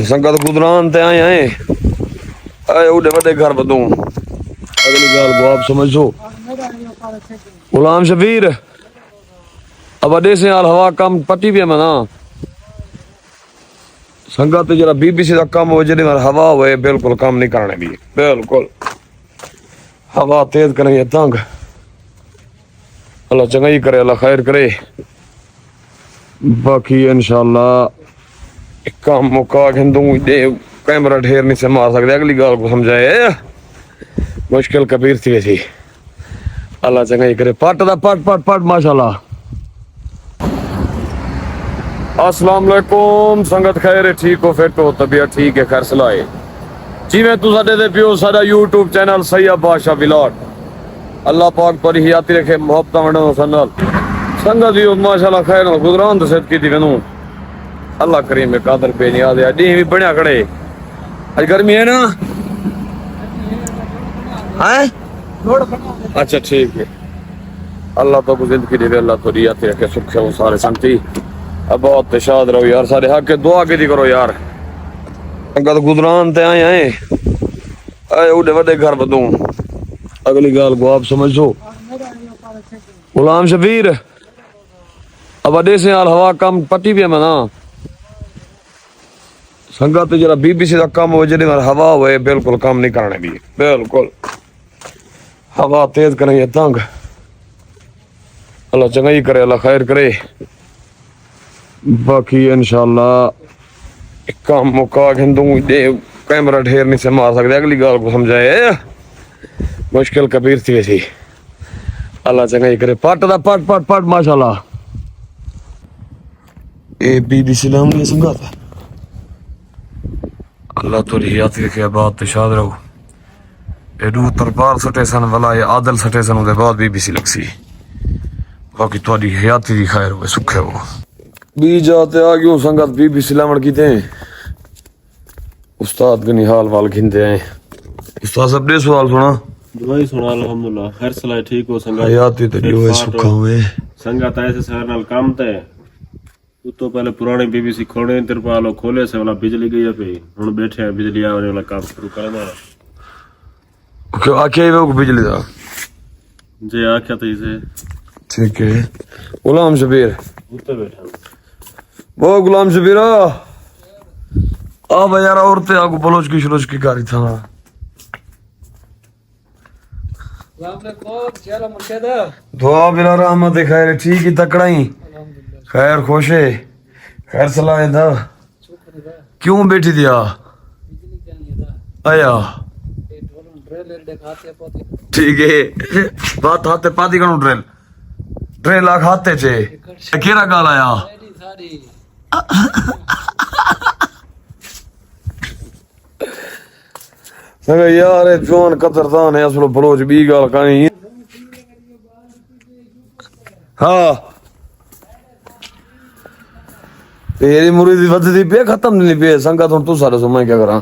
संगत गुजरान ते आए हैं आए उड़े बड़े घर बदू अगली गाल को आप समझो। गुलाम शबीर अब अडे से हाल हवा कम पटी भी मना संगत जरा बीबीसी का कम हो जड़ी हवा हुए बिल्कुल काम नहीं करने भी बिल्कुल हवा तेज करेंगे तंग अल्लाह चंगा ही करे अल्लाह खैर करे बाकी इंशाल्लाह काम मुका हिंदू कैमरा ढेर नहीं से मार सकते अगली गाल को समझाए मुश्किल कबीर थी वैसी अल्लाह चंगा ही करे पट दा पट पट पट माशाल्लाह। अस्सलाम वालेकुम संगत खैर ठीक हो फिट हो तबीयत ठीक है खैर सलाए जिवें तू साडे दे पियो साडा यूट्यूब चैनल सैयद बादशाह व्लॉग अल्लाह पाक पर हियाती रखे मोहब्बत वंडो सनल संगत ही माशाल्लाह खैर गुजरान तो सद की थी वेनू अल्लाह करीम में कादर पे नहीं आदे डी भी बढ़िया खड़े आज गर्मी है ना हैं अच्छा ठीक है अल्लाह तो जिंदगी दे अल्लाह तो रियाती रखे सुख है वो सारे संती अब बहुत शाद रहो यार सारे हक के दुआ की करो यार संगत गुजरान ते आए हैं आए उड़े बड़े घर बदू अगली गाल को आप समझो। गुलाम शबीर अब अडे से हाल हवा कम पटी भी मना संगत जरा बीबीसी का कम हो जड़ी हवा हुए बिल्कुल काम नहीं करने भी बिल्कुल हवा तेज करेंगे तंग अल्लाह चंगा ही करे अल्लाह खैर करे बाकी इंशाल्लाह काम मुका हिंदू कैमरा ढेर नहीं से मार सकते अगली गाल को समझाए मुश्किल कबीर थी वैसी अल्लाह चंगा ही करे पट दा पट पट पट माशाल्लाह ए बीबीसी नाम ने संगत अल्लाह तो रियात रखे बात शाद रहो एडू तरपार सटे सन वाला ये आदल सटे सन उदे बाद बीबीसी लगसी बाकी तोड़ी हयाती दी खैर हो सुख है वो बी जाते आ गयो संगत बीबीसी लावण कीते उस्ताद के निहाल वाल घिंदे हैं उस्ताद सब दे सवाल सुना दुआई सुना अल्हम्दुलिल्लाह खैर सलाह ठीक हो संगत हयाती तेरी होए सुख हुए संगत ऐसे शहर नाल काम ते तो पहले पुराने बीबीसी खोले तिरपालो खोले से वाला बिजली गई पे हुन बैठे हैं बिजली आने वाला काम शुरू करना क्यों आके वो बिजली दा जे आख्या तो इसे ठीक है गुलाम शबीर उते बैठा वो गुलाम शबीर आ भाई यार औरतें आगू बलोच की शरोच की कारी था दुआ बिला रहमत खैर ठीक ही तकड़ाई खैर खुशे खैर सलाह दा क्यों बैठी दिया आया ठीक है बात हाथे पाती करूं ड्रिल ड्रिल आ खाते चे केरा गाल आया सगा यार जवान कदरदान है असलो बलोच बी गाल कहीं हाँ तेरी मुरीदी वधदी पे खत्म नहीं पे संगत हुन तू सारे सो मैं क्या करा